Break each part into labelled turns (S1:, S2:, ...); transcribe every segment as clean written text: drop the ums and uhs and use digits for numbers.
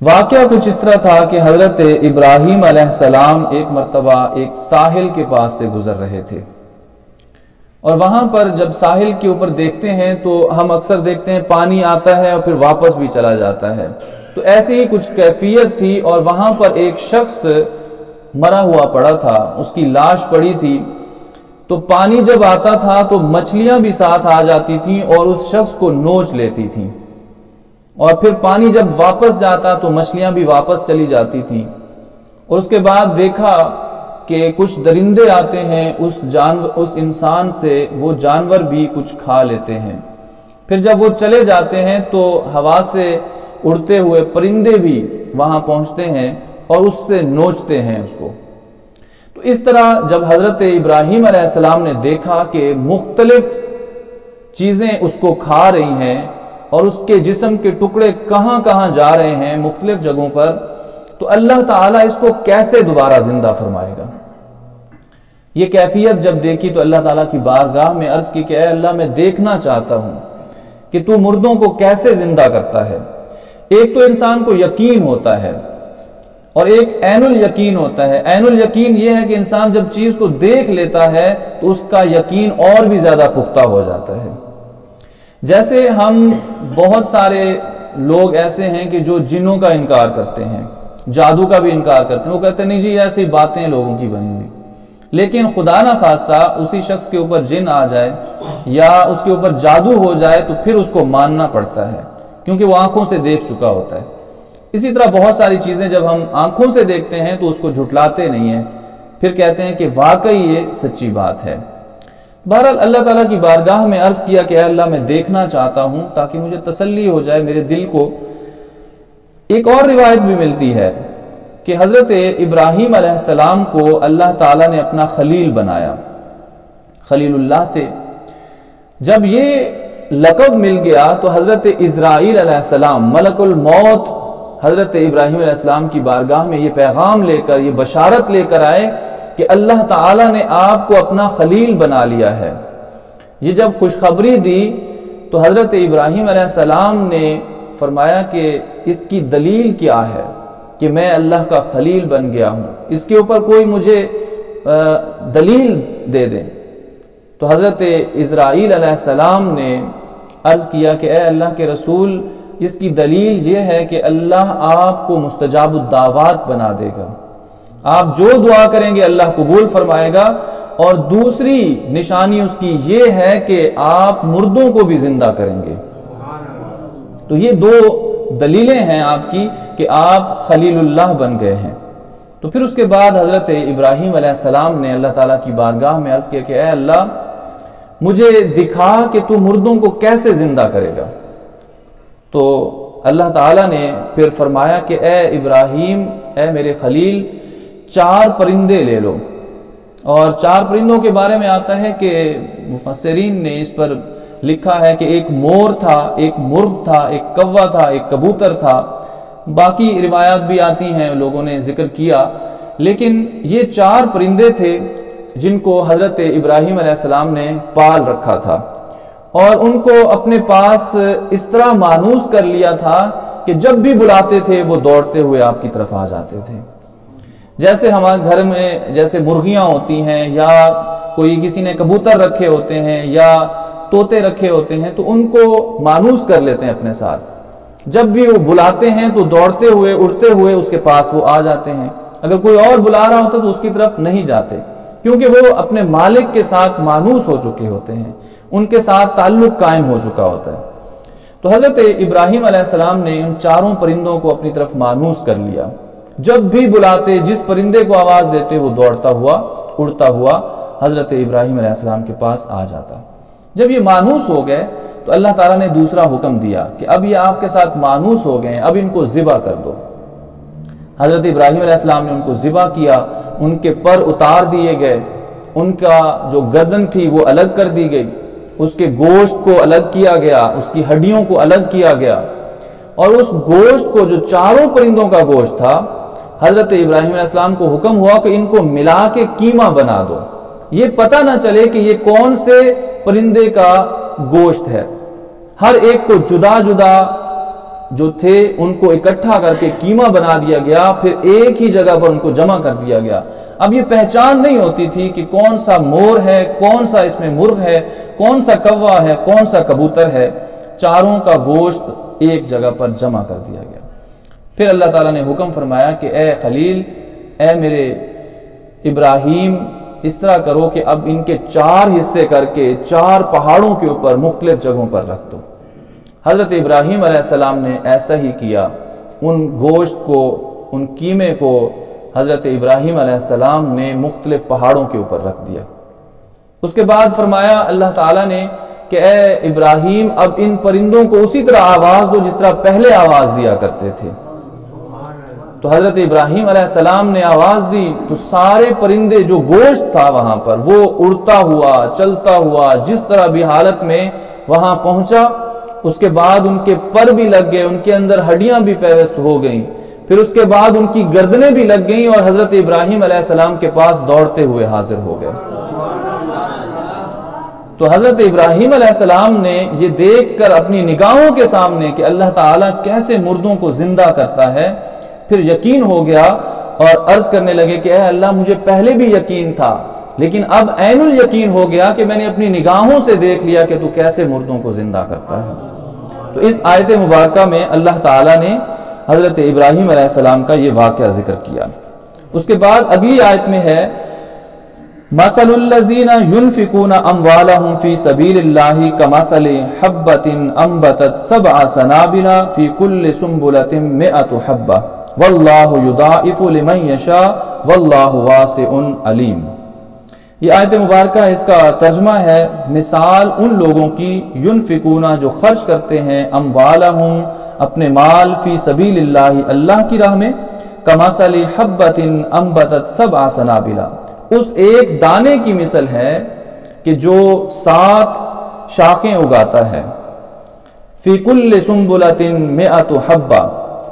S1: واقعہ کچھ اس طرح تھا کہ حضرت ابراہیم علیہ السلام ایک مرتبہ ایک ساحل کے پاس سے گزر رہے تھے، اور وہاں پر جب ساحل کے اوپر دیکھتے ہیں تو ہم اکثر دیکھتے ہیں پانی آتا ہے اور پھر واپس بھی چلا جاتا ہے، تو ایسی ہی کچھ کیفیت تھی، اور وہاں پر ایک شخص مرا ہوا پڑا تھا، اس کی لاش پڑی تھی۔ تو پانی جب آتا تھا تو مچھلیاں بھی ساتھ آ جاتی تھیں اور اس شخص کو نوچ لیتی تھیں، اور پھر پانی جب واپس جاتا تو مچھلیاں بھی واپس چلی جاتی تھیں۔ اور اس کے بعد دیکھا کہ کچھ درندے آتے ہیں اس انسان سے، وہ جانور بھی کچھ کھا لیتے ہیں۔ پھر جب وہ چلے جاتے ہیں تو ہوا سے اڑتے ہوئے پرندے بھی وہاں پہنچتے ہیں اور اس سے نوچتے ہیں اس کو۔ تو اس طرح جب حضرت ابراہیم علیہ السلام نے دیکھا کہ مختلف چیزیں اس کو کھا رہی ہیں اور اس کے جسم کے ٹکڑے کہاں کہاں جا رہے ہیں مختلف جگہوں پر، تو اللہ تعالیٰ اس کو کیسے دوبارہ زندہ فرمائے گا؟ یہ کیفیت جب دیکھی تو اللہ تعالیٰ کی بارگاہ میں عرض کی کہ اے اللہ، میں دیکھنا چاہتا ہوں کہ تو مردوں کو کیسے زندہ کرتا ہے۔ ایک تو انسان کو یقین ہوتا ہے اور ایک عین الیقین ہوتا ہے۔ عین الیقین یہ ہے کہ انسان جب چیز کو دیکھ لیتا ہے تو اس کا یقین اور بھی زیادہ پختہ ہو جاتا ہے۔ جیسے ہم بہت سارے لوگ ایسے ہیں کہ جو جنوں کا انکار کرتے ہیں، جادو کا بھی انکار کرتے ہیں، وہ کہتے ہیں نہیں جی ایسی باتیں لوگوں کی بنی ہوئی، لیکن خدا نہ خواستہ اسی شخص کے اوپر جن آ جائے یا اس کے اوپر جادو ہو جائے تو پھر اس کو ماننا پڑتا ہے، کیونکہ وہ آنکھوں سے دیکھ چکا ہوتا ہے۔ اسی طرح بہت ساری چیزیں جب ہم آنکھوں سے دیکھتے ہیں تو اس کو جھٹلاتے نہیں ہیں، پھر کہتے ہیں کہ واقعی یہ سچی بات ہے۔ بہرحال اللہ تعالیٰ کی بارگاہ میں عرض کیا کہ اے اللہ، میں دیکھنا چاہتا ہوں تاکہ مجھے تسلی ہو جائے میرے دل کو۔ ایک اور روایت بھی ملتی ہے کہ حضرت ابراہیم علیہ السلام کو اللہ تعالیٰ نے اپنا خلیل بنایا، خلیل اللہ تھے۔ جب یہ لقب مل گیا تو حضرت اسرائیل علیہ السلام، ملک الموت، حضرت ابراہیم علیہ السلام کی بارگاہ میں یہ پیغام لے کر، یہ بشارت لے کر آئے کہ اللہ تعالیٰ نے آپ کو اپنا خلیل بنا لیا ہے۔ یہ جب خوشخبری دی تو حضرت ابراہیم علیہ السلام نے فرمایا کہ اس کی دلیل کیا ہے کہ میں اللہ کا خلیل بن گیا ہوں، اس کے اوپر کوئی مجھے دلیل دے دیں۔ تو حضرت اسرائیل علیہ السلام نے عرض کیا کہ اے اللہ کے رسول، اس کی دلیل یہ ہے کہ اللہ آپ کو مستجاب الدعوات بنا دے گا، آپ جو دعا کریں گے اللہ قبول فرمائے گا، اور دوسری نشانی اس کی یہ ہے کہ آپ مردوں کو بھی زندہ کریں گے۔ تو یہ دو دلیلیں ہیں آپ کی کہ آپ خلیل اللہ بن گئے ہیں۔ تو پھر اس کے بعد حضرت ابراہیم علیہ السلام نے اللہ تعالیٰ کی بارگاہ میں عرض کیا کہ اے اللہ، مجھے دکھا کہ تو مردوں کو کیسے زندہ کرے گا۔ تو اللہ تعالیٰ نے پھر فرمایا کہ اے ابراہیم، اے میرے خلیل، 4 پرندے لے لو۔ اور 4 پرندوں کے بارے میں آتا ہے کہ مفسرین نے اس پر لکھا ہے کہ ایک مور تھا، ایک مرغ تھا، ایک کوا تھا، ایک کبوتر تھا، باقی روایات بھی آتی ہیں، لوگوں نے ذکر کیا، لیکن یہ 4 پرندے تھے جن کو حضرت ابراہیم علیہ السلام نے پال رکھا تھا، اور ان کو اپنے پاس اس طرح مانوس کر لیا تھا کہ جب بھی بلاتے تھے وہ دوڑتے ہوئے آپ کی طرف آ جاتے تھے۔ جیسے ہمارے گھر میں جیسے مرغیاں ہوتی ہیں یا کوئی کسی نے کبوتر رکھے ہوتے ہیں یا طوطے رکھے ہوتے ہیں، تو ان کو مانوس کر لیتے ہیں اپنے ساتھ، جب بھی وہ بلاتے ہیں تو دوڑتے ہوئے اڑتے ہوئے اس کے پاس وہ آ جاتے ہیں۔ اگر کوئی اور بلا رہا ہوتا تو اس کی طرف نہیں جاتے، کیونکہ وہ اپنے مالک کے ساتھ مانوس ہو چکے ہوتے ہیں، ان کے ساتھ تعلق قائم ہو چکا ہوتا ہے۔ تو حضرت ابراہیم علیہ السلام نے ان 4 پرندوں کو اپنی طرف مانوس کر لیا، جب بھی بلاتے، جس پرندے کو آواز دیتے، وہ دوڑتا ہوا اڑتا ہوا حضرت ابراہیم علیہ السلام کے پاس آ جاتا۔ جب یہ مانوس ہو گئے تو اللہ تعالیٰ نے دوسرا حکم دیا کہ اب یہ آپ کے ساتھ مانوس ہو گئے ہیں، اب ان کو ذبح کر دو۔ حضرت ابراہیم علیہ السلام نے ان کو ذبح کیا، ان کے پر اتار دیے گئے، ان کا جو گردن تھی وہ الگ کر دی گئی، اس کے گوشت کو الگ کیا گیا، اس کی ہڈیوں کو الگ کیا گیا، اور اس گوشت کو جو 4 پرندوں کا گوشت تھا، حضرت ابراہیم علیہ السلام کو حکم ہوا کہ ان کو ملا کے قیمہ بنا دو، یہ پتہ نہ چلے کہ یہ کون سے پرندے کا گوشت ہے، ہر ایک کو جدا جدا جو تھے ان کو اکٹھا کر کے قیمہ بنا دیا گیا، پھر ایک ہی جگہ پر ان کو جمع کر دیا گیا۔ اب یہ پہچان نہیں ہوتی تھی کہ کون سا مور ہے، کون سا اس میں مرغ ہے، کون سا کوا ہے، کون سا کبوتر ہے۔ چاروں کا گوشت ایک جگہ پر جمع کر دیا گیا۔ پھر اللہ تعالیٰ نے حکم فرمایا کہ اے خلیل، اے میرے ابراہیم، اس طرح کرو کہ اب ان کے 4 حصے کر کے 4 پہاڑوں کے اوپر مختلف جگہوں پر رکھ دو۔ حضرت ابراہیم علیہ السلام نے ایسا ہی کیا۔ ان گوشت کو، ان قیمے کو حضرت ابراہیم علیہ السلام نے مختلف پہاڑوں کے اوپر رکھ دیا۔ اس کے بعد فرمایا اللہ تعالیٰ نے کہ اے ابراہیم، اب ان پرندوں کو اسی طرح آواز دو جس طرح پہلے آواز دیا کرتے تھے۔ تو حضرت ابراہیم علیہ السلام نے آواز دی تو سارے پرندے، جو گوشت تھا وہاں پر، وہ اڑتا ہوا، چلتا ہوا، جس طرح بھی حالت میں وہاں پہنچا۔ اس کے بعد ان کے پر بھی لگ گئے، ان کے اندر ہڈیاں بھی پیوست ہو گئیں، پھر اس کے بعد ان کی گردنیں بھی لگ گئیں اور حضرت ابراہیم علیہ السلام کے پاس دوڑتے ہوئے حاضر ہو گئے۔ تو حضرت ابراہیم علیہ السلام نے یہ دیکھ کر اپنی نگاہوں کے سامنے کہ اللہ تعالیٰ کیسے مردوں کو زندہ کرتا ہے، پھر یقین ہو گیا اور عرض کرنے لگے کہ اے اللہ، مجھے پہلے بھی یقین تھا لیکن اب عین الیقین ہو گیا کہ میں نے اپنی نگاہوں سے دیکھ لیا کہ تو کیسے مردوں کو زندہ کرتا ہے۔ تو اس آیت مبارکہ میں اللہ تعالیٰ نے حضرت ابراہیم علیہ السلام کا یہ واقعہ ذکر کیا۔ اس کے بعد اگلی آیت میں ہے مَثَلُ الَّذِينَ يُنْفِقُونَ أَمْوَالَهُمْ فِي سَبِيلِ اللَّهِ كَمَثَلِ حَبَّةٍ أَنبَتَتْ 7 سَنَابِلَ فِي كُلِّ سُنبُلَةٍ 100 حَبَّةٍ وَاللَّهُ يُضَاعِفُ لِمَن يَشَاءُ وَاللَّهُ وَاسِعٌ عَلِيمٌ۔ یہ آیت مبارکہ اس کا ترجمہ ہے، مثال ان لوگوں کی ينفقون جو خرچ کرتے ہیں، اموالہم اپنے مال، فی سبیل اللہ اللہ کی راہ میں، کمثل حبۃ انبتت 7 سنابل، اس ایک دانے کی مثل ہے کہ جو 7 شاخیں اگاتا ہے، فی کل سنبلۃ 100 حبہ،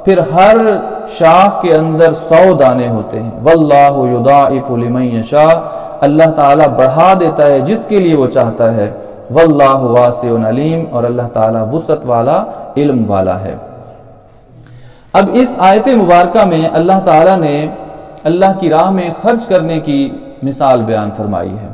S1: پھر ہر شاخ کے اندر 100 دانے ہوتے ہیں، واللہ یضاعف لمن یشاء، اللہ تعالیٰ بڑھا دیتا ہے جس کے لیے وہ چاہتا ہے، واللہ واسع علیم، اور اللہ تعالیٰ وسعت والا، علم والا ہے۔ اب اس آیت مبارکہ میں اللہ تعالیٰ نے اللہ کی راہ میں خرچ کرنے کی مثال بیان فرمائی ہے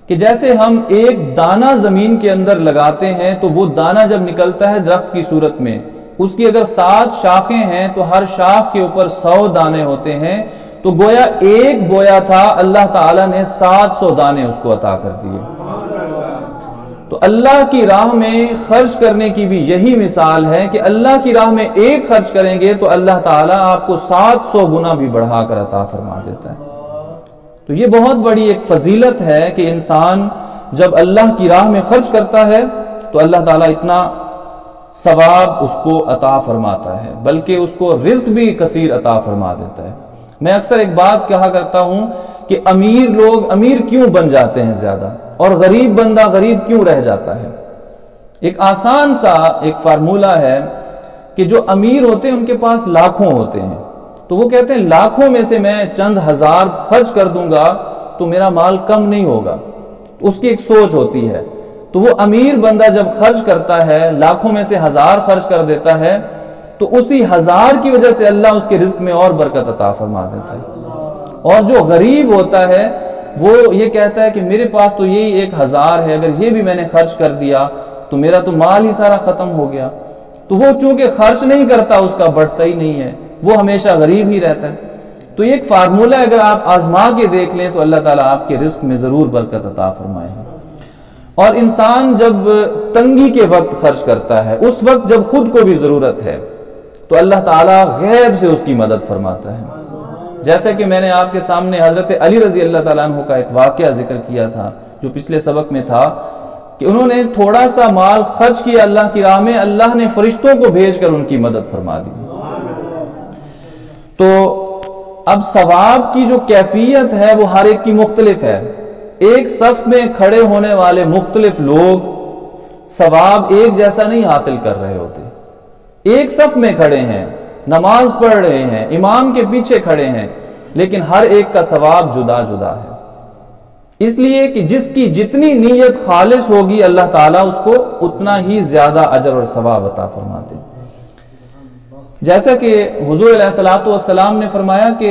S1: کہ جیسے ہم ایک دانہ زمین کے اندر لگاتے ہیں تو وہ دانہ جب نکلتا ہے درخت کی صورت میں، اس کی اگر 7 شاخیں ہیں تو ہر شاخ کے اوپر 100 دانے ہوتے ہیں، تو گویا ایک بویا تھا، اللہ تعالیٰ نے 700 دانے اس کو عطا کر دیے۔ تو اللہ کی راہ میں خرچ کرنے کی بھی یہی مثال ہے کہ اللہ کی راہ میں ایک خرچ کریں گے تو اللہ تعالیٰ آپ کو 700 گنا بھی بڑھا کر عطا فرما دیتا ہے۔ تو یہ بہت بڑی ایک فضیلت ہے کہ انسان جب اللہ کی راہ میں خرچ کرتا ہے تو اللہ تعالیٰ اتنا ثواب اس کو عطا فرماتا ہے، بلکہ اس کو رزق بھی کثیر عطا فرما دیتا ہے۔ میں اکثر ایک بات کہا کرتا ہوں کہ امیر لوگ امیر کیوں بن جاتے ہیں زیادہ، اور غریب بندہ غریب کیوں رہ جاتا ہے؟ ایک آسان سا ایک فارمولہ ہے کہ جو امیر ہوتے ہیں ان کے پاس لاکھوں ہوتے ہیں، تو وہ کہتے ہیں لاکھوں میں سے میں چند ہزار خرچ کر دوں گا تو میرا مال کم نہیں ہوگا، اس کی ایک سوچ ہوتی ہے۔ تو وہ امیر بندہ جب خرچ کرتا ہے، لاکھوں میں سے 1000 خرچ کر دیتا ہے، تو اسی 1000 کی وجہ سے اللہ اس کے رزق میں اور برکت عطا فرما دیتا ہے۔ اور جو غریب ہوتا ہے وہ یہ کہتا ہے کہ میرے پاس تو یہی 1000 ہے، اگر یہ بھی میں نے خرچ کر دیا تو میرا تو مال ہی سارا ختم ہو گیا۔ تو وہ چونکہ خرچ نہیں کرتا، اس کا بڑھتا ہی نہیں ہے، وہ ہمیشہ غریب ہی رہتا ہے۔ تو یہ ایک فارمولہ اگر آپ آزما کے دیکھ لیں تو اللہ تعالیٰ آپ کے رزق میں ضرور برکت عطا فرمائے گا۔ اور انسان جب تنگی کے وقت خرچ کرتا ہے، اس وقت جب خود کو بھی ضرورت ہے، تو اللہ تعالیٰ غیب سے اس کی مدد فرماتا ہے۔ جیسے کہ میں نے آپ کے سامنے حضرت علی رضی اللہ تعالیٰ عنہ کا ایک واقعہ ذکر کیا تھا جو پچھلے سبق میں تھا کہ انہوں نے تھوڑا سا مال خرچ کیا اللہ کی راہ میں، اللہ نے فرشتوں کو بھیج کر ان کی مدد فرما دی۔ تو اب ثواب کی جو کیفیت ہے وہ ہر ایک کی مختلف ہے۔ ایک صف میں کھڑے ہونے والے مختلف لوگ ثواب ایک جیسا نہیں حاصل کر رہے ہوتے۔ ایک صف میں کھڑے ہیں، نماز پڑھ رہے ہیں، امام کے پیچھے کھڑے ہیں، لیکن ہر ایک کا ثواب جدا جدا ہے، اس لیے کہ جس کی جتنی نیت خالص ہوگی اللہ تعالیٰ اس کو اتنا ہی زیادہ اجر اور ثواب عطا فرماتے ہیں۔ جیسا کہ حضور علیہ الصلوۃ والسلام نے فرمایا کہ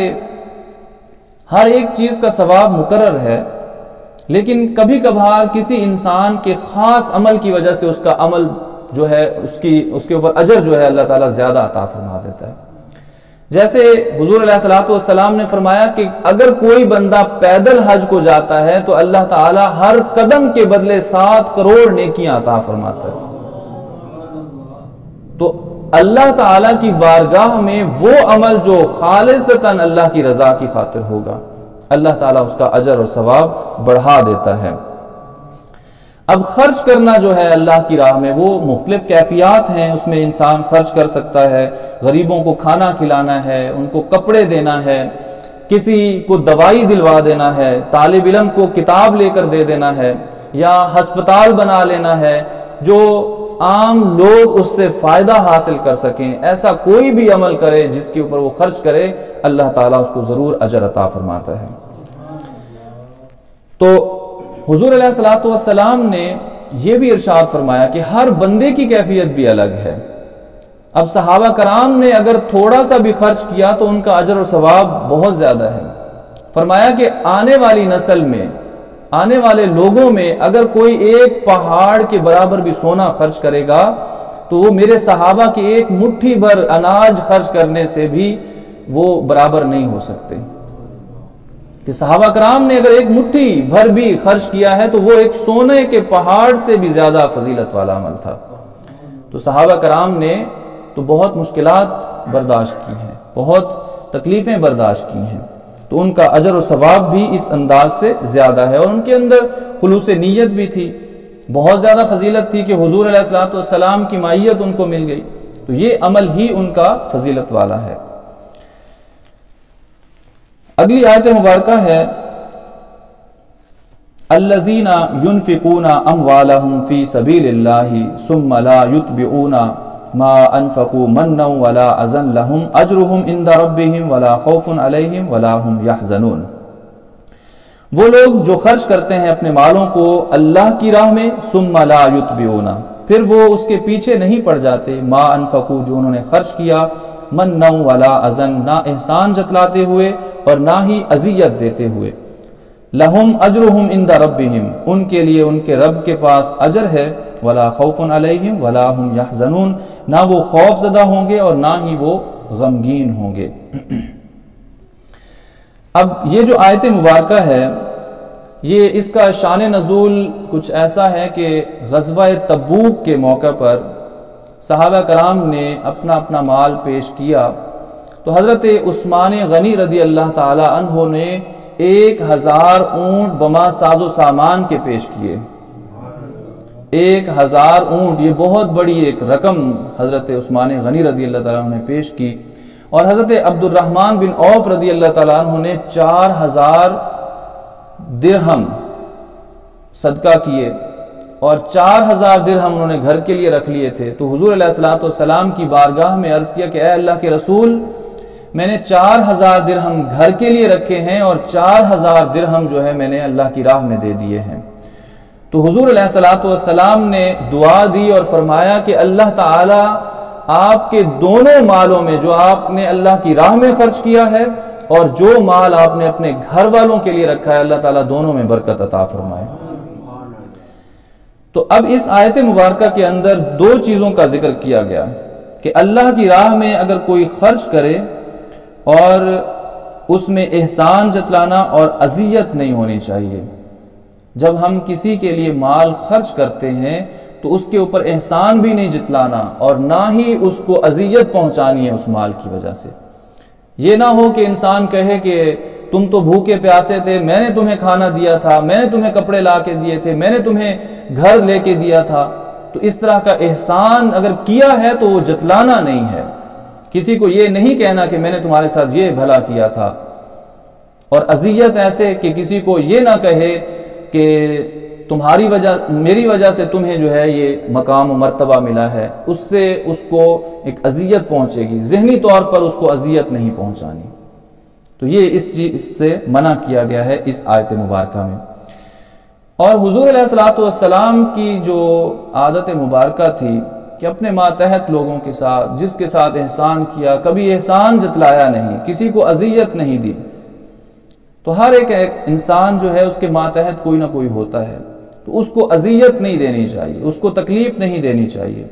S1: ہر ایک چیز کا ثواب مقرر ہے، لیکن کبھی کبھار کسی انسان کے خاص عمل کی وجہ سے اس کا عمل جو ہے اس کے اوپر اجر جو ہے اللہ تعالیٰ زیادہ عطا فرما دیتا ہے۔ جیسے حضور علیہ الصلوۃ والسلام نے فرمایا کہ اگر کوئی بندہ پیدل حج کو جاتا ہے تو اللہ تعالیٰ ہر قدم کے بدلے 7 کروڑ نیکیاں عطا فرماتا ہے۔ تو اللہ تعالیٰ کی بارگاہ میں وہ عمل جو خالصتاً اللہ کی رضا کی خاطر ہوگا، اللہ تعالیٰ اس کا اجر اور ثواب بڑھا دیتا ہے۔ اب خرچ کرنا جو ہے اللہ کی راہ میں، وہ مختلف کیفیات ہیں، اس میں انسان خرچ کر سکتا ہے۔ غریبوں کو کھانا کھلانا ہے، ان کو کپڑے دینا ہے، کسی کو دوائی دلوا دینا ہے، طالب علم کو کتاب لے کر دے دینا ہے، یا ہسپتال بنا لینا ہے جو عام لوگ اس سے فائدہ حاصل کر سکیں۔ ایسا کوئی بھی عمل کرے جس کے اوپر وہ خرچ کرے، اللہ تعالیٰ اس کو ضرور اجر عطا فرماتا ہے۔ تو حضور علیہ الصلوۃ والسلام نے یہ بھی ارشاد فرمایا کہ ہر بندے کی کیفیت بھی الگ ہے۔ اب صحابہ کرام نے اگر تھوڑا سا بھی خرچ کیا تو ان کا اجر اور ثواب بہت زیادہ ہے۔ فرمایا کہ آنے والی نسل میں، آنے والے لوگوں میں اگر کوئی ایک پہاڑ کے برابر بھی سونا خرچ کرے گا تو وہ میرے صحابہ کی ایک مٹھی بھر اناج خرچ کرنے سے بھی وہ برابر نہیں ہو سکتے۔ کہ صحابہ کرام نے اگر ایک مٹھی بھر بھی خرچ کیا ہے تو وہ ایک سونے کے پہاڑ سے بھی زیادہ فضیلت والا عمل تھا۔ تو صحابہ کرام نے تو بہت مشکلات برداشت کی ہیں، بہت تکلیفیں برداشت کی ہیں، تو ان کا اجر و ثواب بھی اس انداز سے زیادہ ہے۔ اور ان کے اندر خلوص نیت بھی تھی، بہت زیادہ فضیلت تھی کہ حضور علیہ الصلوۃ والسلام کی معیت ان کو مل گئی، تو یہ عمل ہی ان کا فضیلت والا ہے۔ اگلی آیت مبارکہ ہے الذین ينفقون اموالهم فی سبیل اللہ ثم لا یتبعون ما انفقوا منا ولا اذى لهم اجرهم عند ربهم ولا خوف علیہم ولا هم يحزنون۔ وہ لوگ جو خرچ کرتے ہیں اپنے مالوں کو اللہ کی راہ میں، ثم لا یتبعون، پھر وہ اس کے پیچھے نہیں پڑ جاتے، ما انفقوا، جو انہوں نے خرچ کیا، منا ولا اذى، نہ احسان جتلاتے ہوئے اور نہ ہی اذیت دیتے ہوئے، لہم اجرہم عند ربہم، ان کے لیے ان کے رب کے پاس اجر ہے، ولا خوف علیہم ولا هم یحزنون، نہ وہ خوف زدہ ہوں گے اور نہ ہی وہ غمگین ہوں گے۔ اب یہ جو آیت مبارکہ ہے، یہ اس کا شان نزول کچھ ایسا ہے کہ غزوہ تبوک کے موقع پر صحابہ کرام نے اپنا اپنا مال پیش کیا، تو حضرت عثمان غنی رضی اللہ تعالی عنہ نے 1000 اونٹ بما ساز و سامان کے پیش کیے۔ 1000 اونٹ، یہ بہت بڑی ایک رقم حضرت عثمان غنی رضی اللہ تعالیٰ عنہ نے پیش کی، اور حضرت عبد الرحمن بن عوف رضی اللہ تعالیٰ عنہ نے 4000 درہم صدقہ کیے، اور 4000 درہم انہوں نے گھر کے لیے رکھ لیے تھے۔ تو حضور علیہ الصلوۃ والسلام کی بارگاہ میں عرض کیا کہ اے اللہ کے رسول، میں نے 4000 درہم گھر کے لیے رکھے ہیں اور 4000 درہم جو ہے میں نے اللہ کی راہ میں دے دیے ہیں۔ تو حضور علیہ الصلوۃ والسلام نے دعا دی اور فرمایا کہ اللہ تعالی آپ کے دونوں مالوں میں، جو آپ نے اللہ کی راہ میں خرچ کیا ہے اور جو مال آپ نے اپنے گھر والوں کے لیے رکھا ہے، اللہ تعالیٰ دونوں میں برکت عطا فرمائے۔ تو اب اس آیت مبارکہ کے اندر 2 چیزوں کا ذکر کیا گیا کہ اللہ کی راہ میں اگر کوئی خرچ کرے اور اس میں احسان جتلانا اور اذیت نہیں ہونی چاہیے۔ جب ہم کسی کے لیے مال خرچ کرتے ہیں تو اس کے اوپر احسان بھی نہیں جتلانا اور نہ ہی اس کو اذیت پہنچانی ہے اس مال کی وجہ سے۔ یہ نہ ہو کہ انسان کہے کہ تم تو بھوکے پیاسے تھے، میں نے تمہیں کھانا دیا تھا، میں نے تمہیں کپڑے لا کے دیے تھے، میں نے تمہیں گھر لے کے دیا تھا۔ تو اس طرح کا احسان اگر کیا ہے تو وہ جتلانا نہیں ہے۔ کسی کو یہ نہیں کہنا کہ میں نے تمہارے ساتھ یہ بھلا کیا تھا، اور اذیت ایسے کہ کسی کو یہ نہ کہے کہ تمہاری وجہ، میری وجہ سے تمہیں جو ہے یہ مقام و مرتبہ ملا ہے، اس سے اس کو ایک اذیت پہنچے گی، ذہنی طور پر اس کو اذیت نہیں پہنچانی۔ تو یہ اس چیز سے منع کیا گیا ہے اس آیت مبارکہ میں۔ اور حضور علیہ الصلوۃ والسلام کی جو عادت مبارکہ تھی کہ اپنے ماتحت لوگوں کے ساتھ، جس کے ساتھ احسان کیا، کبھی احسان جتلایا نہیں، کسی کو اذیت نہیں دی۔ تو ہر ایک انسان جو ہے اس کے ماتحت کوئی نہ کوئی ہوتا ہے، تو اس کو اذیت نہیں دینی چاہیے، اس کو تکلیف نہیں دینی چاہیے۔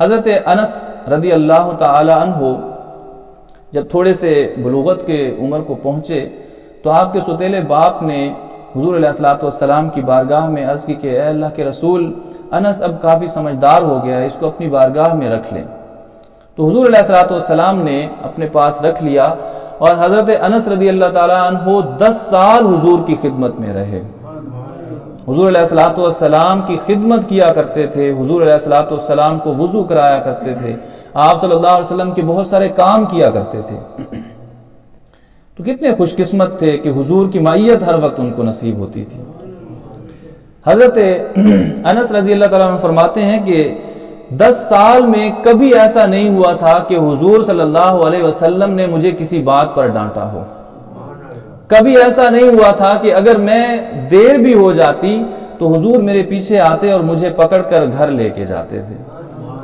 S1: حضرت انس رضی اللہ تعالی عنہ جب تھوڑے سے بلوغت کے عمر کو پہنچے تو آپ کے ستیلے باپ نے حضور علیہ السلام کی بارگاہ میں عرض کی کہ اے اللہ کے رسول، انس اب کافی سمجھدار ہو گیا ہے، اس کو اپنی بارگاہ میں رکھ لیں۔ تو حضور علیہ السلام نے اپنے پاس رکھ لیا، اور حضرت انس رضی اللہ تعالیٰ عنہ 10 سال حضور کی خدمت میں رہے۔ حضور علیہ السلام کی خدمت کیا کرتے تھے، حضور علیہ السلام کو وضو کرایا کرتے تھے، آپ صلی اللہ علیہ وسلم کے بہت سارے کام کیا کرتے تھے۔ تو کتنے خوش قسمت تھے کہ حضور کی معیت ہر وقت ان کو نصیب ہوتی تھی۔ حضرت انس رضی اللہ تعالیٰ عنہ فرماتے ہیں کہ 10 سال میں کبھی ایسا نہیں ہوا تھا کہ حضور صلی اللہ علیہ وسلم نے مجھے کسی بات پر ڈانٹا ہو۔ کبھی ایسا نہیں ہوا تھا کہ اگر میں دیر بھی ہو جاتی تو حضور میرے پیچھے آتے اور مجھے پکڑ کر گھر لے کے جاتے تھے،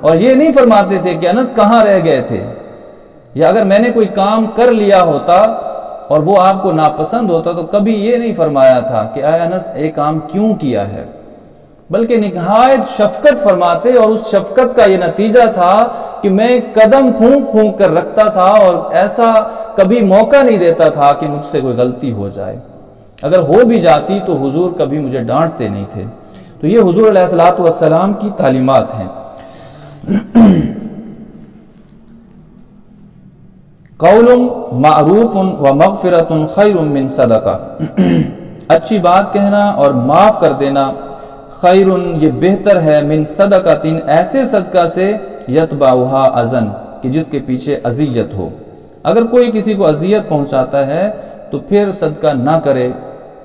S1: اور یہ نہیں فرماتے تھے کہ انس کہاں رہ گئے تھے، یا اگر میں نے کوئی کام کر لیا ہوتا اور وہ آپ کو ناپسند ہوتا تو کبھی یہ نہیں فرمایا تھا کہ اے انس یہ کام کیوں کیا ہے، بلکہ نہایت شفقت فرماتے، اور اس شفقت کا یہ نتیجہ تھا کہ میں قدم پھونک پھونک کر رکھتا تھا، اور ایسا کبھی موقع نہیں دیتا تھا کہ مجھ سے کوئی غلطی ہو جائے۔ اگر ہو بھی جاتی تو حضور کبھی مجھے ڈانٹتے نہیں تھے۔ تو یہ حضور علیہ السلام کی تعلیمات ہیں۔ قول معروف و مغفرت خیر من صدقہ، اچھی بات کہنا اور معاف کر دینا، خیر یہ بہتر ہے، من صدقۃ ایسے صدقہ سے، یتبعھا اذن کہ جس کے پیچھے اذیت ہو۔ اگر کوئی کسی کو اذیت پہنچاتا ہے تو پھر صدقہ نہ کرے،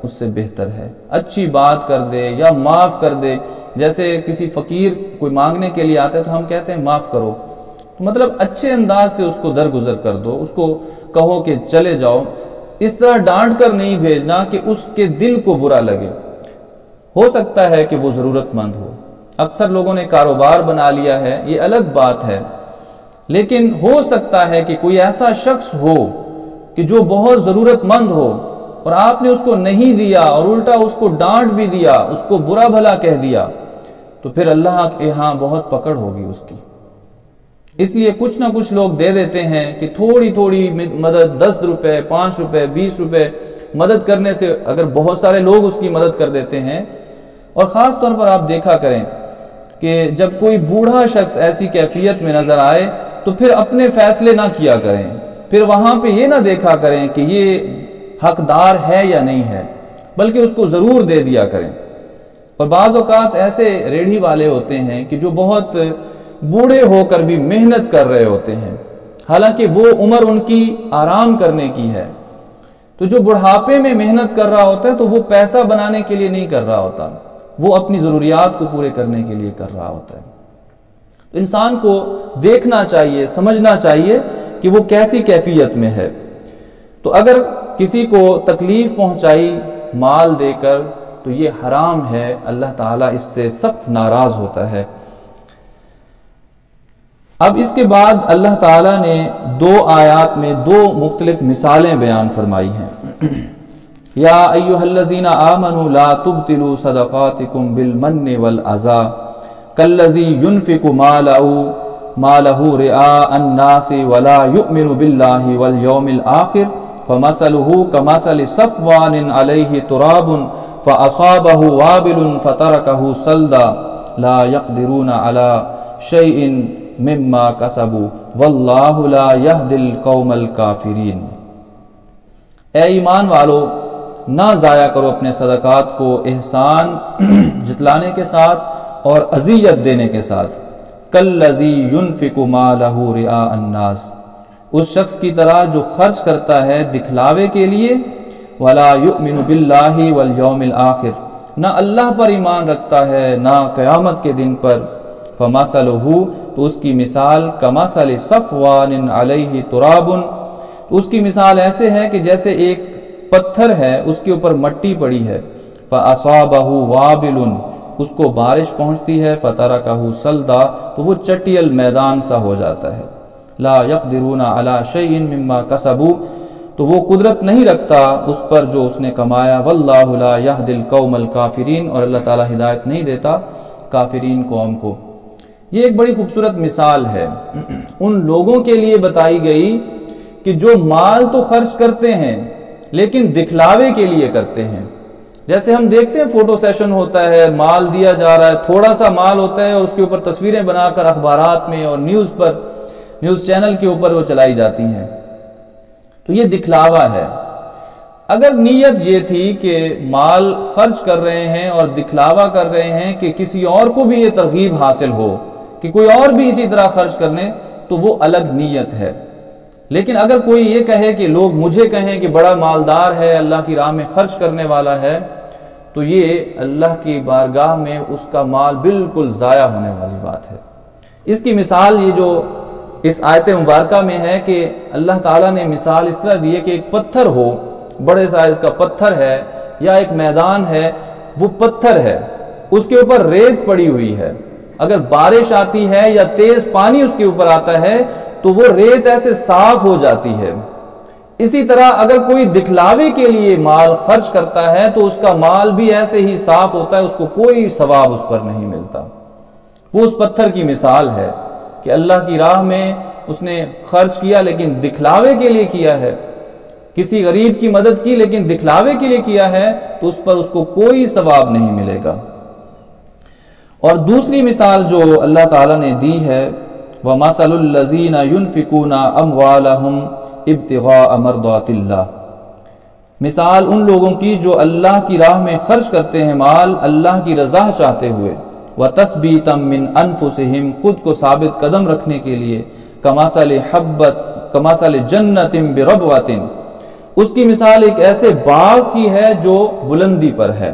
S1: اس سے بہتر ہے اچھی بات کر دے یا معاف کر دے۔ جیسے کسی فقیر کوئی مانگنے کے لیے آتا ہے تو ہم کہتے ہیں معاف کرو، تو مطلب اچھے انداز سے اس کو درگزر کر دو، اس کو کہو کہ چلے جاؤ، اس طرح ڈانٹ کر نہیں بھیجنا کہ اس کے دل کو برا لگے۔ ہو سکتا ہے کہ وہ ضرورت مند ہو، اکثر لوگوں نے کاروبار بنا لیا ہے، یہ الگ بات ہے، لیکن ہو سکتا ہے کہ کوئی ایسا شخص ہو کہ جو بہت ضرورت مند ہو اور آپ نے اس کو نہیں دیا اور الٹا اس کو ڈانٹ بھی دیا، اس کو برا بھلا کہہ دیا، تو پھر اللہ کے ہاں بہت پکڑ ہوگی اس کی۔ اس لیے کچھ نہ کچھ لوگ دے دیتے ہیں کہ تھوڑی تھوڑی مدد، 10 روپے 5 روپے 20 روپے مدد کرنے سے اگر بہت سارے لوگ اس کی مدد کر دیتے ہیں۔ اور خاص طور پر آپ دیکھا کریں کہ جب کوئی بوڑھا شخص ایسی کیفیت میں نظر آئے تو پھر اپنے فیصلے نہ کیا کریں، پھر وہاں پہ یہ نہ دیکھا کریں کہ یہ حقدار ہے یا نہیں ہے، بلکہ اس کو ضرور دے دیا کریں۔ اور بعض اوقات ایسے ریڑھی والے ہوتے ہیں کہ جو بہت بوڑھے ہو کر بھی محنت کر رہے ہوتے ہیں، حالانکہ وہ عمر ان کی آرام کرنے کی ہے، تو جو بڑھاپے میں محنت کر رہا ہوتا ہے تو وہ پیسہ بنانے کے لیے نہیں کر رہا ہوتا، وہ اپنی ضروریات کو پورے کرنے کے لیے کر رہا ہوتا ہے۔ تو انسان کو دیکھنا چاہیے، سمجھنا چاہیے کہ وہ کیسی کیفیت میں ہے۔ تو اگر کسی کو تکلیف پہنچائی مال دے کر تو یہ حرام ہے، اللہ تعالیٰ اس سے سخت ناراض ہوتا ہے۔ اب اس کے بعد اللہ تعالیٰ نے 2 آیات میں 2 مختلف مثالیں بیان فرمائی ہیں۔ یا ایھا الذین آمنوا لا تبطلوا صدقاتکم بالمن والعزا کالذی ينفق مالہ رئاء الناس ولا یؤمن باللہ والیوم الآخر فمثلہ کمثل صفوان علیہ تراب فأصابہ وابل فترکہ صلدا لا یقدرون علی شیء مما کسبوا واللہ لا یہدی القوم الکافرین۔ اے ایمان والو، نہ ضائع کرو اپنے صدقات کو احسان جتلانے کے ساتھ اور اذیت دینے کے ساتھ۔ کالذی ينفق مالہ رئاء الناس، اس شخص کی طرح جو خرچ کرتا ہے دکھلاوے کے لیے، ولا یؤمن باللہ والیوم الآخر، نہ اللہ پر ایمان رکھتا ہے نہ قیامت کے دن پر، فمثلہ، تو اس کی مثال کمثل صفوان علیہ تراب، اس کی مثال ایسے ہے کہ جیسے ایک پتھر ہے، اس کے اوپر مٹی پڑی ہے، فأصابہ وابل، اس کو بارش پہنچتی ہے فترکہ صلدا تو وہ چٹیل میدان سا ہو جاتا ہے، لا یقدرون علی شیء مما کسبوا تو وہ قدرت نہیں رکھتا اس پر جو اس نے کمایا، واللہ لا یہدی القوم الکافرین اور اللہ تعالیٰ ہدایت نہیں دیتا کافرین قوم کو۔ یہ ایک بڑی خوبصورت مثال ہے ان لوگوں کے لیے بتائی گئی کہ جو مال تو خرچ کرتے ہیں لیکن دکھلاوے کے لیے کرتے ہیں۔ جیسے ہم دیکھتے ہیں فوٹو سیشن ہوتا ہے، مال دیا جا رہا ہے، تھوڑا سا مال ہوتا ہے اور اس کے اوپر تصویریں بنا کر اخبارات میں اور نیوز چینل کے اوپر وہ چلائی جاتی ہیں، تو یہ دکھلاوا ہے۔ اگر نیت یہ تھی کہ مال خرچ کر رہے ہیں اور دکھلاوا کر رہے ہیں کہ کسی اور کو بھی یہ ترغیب حاصل ہو کہ کوئی اور بھی اسی طرح خرچ کرنے، تو وہ الگ نیت ہے۔ لیکن اگر کوئی یہ کہے کہ لوگ مجھے کہیں کہ بڑا مالدار ہے، اللہ کی راہ میں خرچ کرنے والا ہے، تو یہ اللہ کی بارگاہ میں اس کا مال بالکل ضائع ہونے والی بات ہے۔ اس کی مثال یہ جو اس آیت مبارکہ میں ہے کہ اللہ تعالیٰ نے مثال اس طرح دی ہے کہ ایک پتھر ہو، بڑے سائز کا پتھر ہے یا ایک میدان ہے، وہ پتھر ہے، اس کے اوپر ریت پڑی ہوئی ہے، اگر بارش آتی ہے یا تیز پانی اس کے اوپر آتا ہے تو وہ ریت ایسے صاف ہو جاتی ہے۔ اسی طرح اگر کوئی دکھلاوے کے لیے مال خرچ کرتا ہے تو اس کا مال بھی ایسے ہی صاف ہوتا ہے، اس کو کوئی ثواب اس پر نہیں ملتا۔ وہ اس پتھر کی مثال ہے کہ اللہ کی راہ میں اس نے خرچ کیا لیکن دکھلاوے کے لیے کیا ہے، کسی غریب کی مدد کی لیکن دکھلاوے کے لیے کیا ہے تو اس پر اس کو کوئی ثواب نہیں ملے گا۔ اور دوسری مثال جو اللہ تعالیٰ نے دی ہے، وَمَثَلُ الَّذِينَ يُنْفِقُونَ أَمْوَالَهُمْ ابْتِغَاءَ مَرْضَاتِ اللَّهِ، مثال ان لوگوں کی جو اللہ کی راہ میں خرچ کرتے ہیں مال اللہ کی رضا چاہتے ہوئے، وَتَثْبِيتًا مِّنْ أَنفُسِهِمْ خود کو ثابت قدم رکھنے کے لیے، کَمَثَلِ جَنَّةٍ بِرَبْوَةٍ اس کی مثال ایک ایسے باغ کی ہے جو بلندی پر ہے،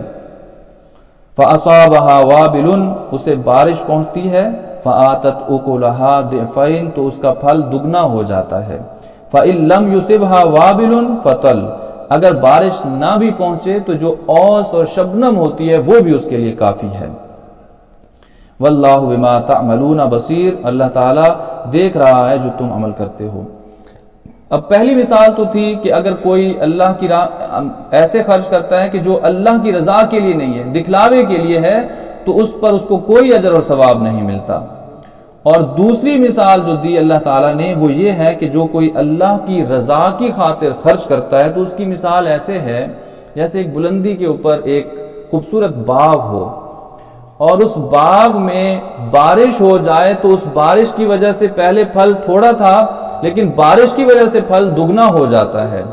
S1: فَأَصَابَهَا وَابِلٌ اسے بارش پہنچتی ہے، فَآتَتْ أُكُلَهَا ضِعْفَيْنِ تو اس کا پھل دگنا ہو جاتا ہے، فَإِن لَّمْ يُصِبْهَا وَابِلٌ فَطَلٌ اگر بارش نہ بھی پہنچے تو جو اوس اور شبنم ہوتی ہے وہ بھی اس کے لیے کافی ہے۔ وَاللَّهُ بِمَا تَعْمَلُونَ بَصِيرٌ اللہ تعالیٰ دیکھ رہا ہے جو تم عمل کرتے ہو۔ اب پہلی مثال تو تھی کہ اگر کوئی اللہ کی راہ ایسے خرچ کرتا ہے کہ جو اللہ کی رضا کے لیے نہیں ہے، دکھلاوے کے لیے ہے، تو اس پر اس کو کوئی اجر اور ثواب نہیں ملتا۔ اور دوسری مثال جو دی اللہ تعالیٰ نے وہ یہ ہے کہ جو کوئی اللہ کی رضا کی خاطر خرچ کرتا ہے تو اس کی مثال ایسے ہے جیسے ایک بلندی کے اوپر ایک خوبصورت باغ ہو اور اس باغ میں بارش ہو جائے تو اس بارش کی وجہ سے پہلے پھل تھوڑا تھا لیکن بارش کی وجہ سے پھل دگنا ہو جاتا ہے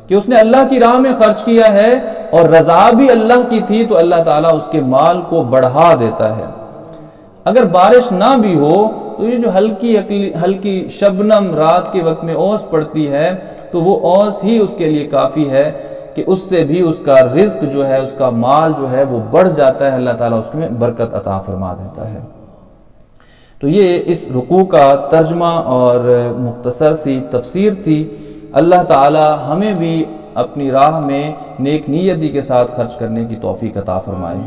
S1: کہ اس نے اللہ کی راہ میں خرچ کیا ہے اور رضا بھی اللہ کی تھی تو اللہ تعالیٰ اس کے مال کو بڑھا دیتا ہے۔ اگر بارش نہ بھی ہو تو یہ جو ہلکی شبنم رات کے وقت میں اوس پڑتی ہے تو وہ اوس ہی اس کے لیے کافی ہے کہ اس سے بھی اس کا رزق جو ہے، اس کا مال جو ہے وہ بڑھ جاتا ہے، اللہ تعالیٰ اس میں برکت عطا فرما دیتا ہے۔ تو یہ اس رکوع کا ترجمہ اور مختصر سی تفسیر تھی۔ اللہ تعالیٰ ہمیں بھی اپنی راہ میں نیک نیتی کے ساتھ خرچ کرنے کی توفیق عطا فرمائے۔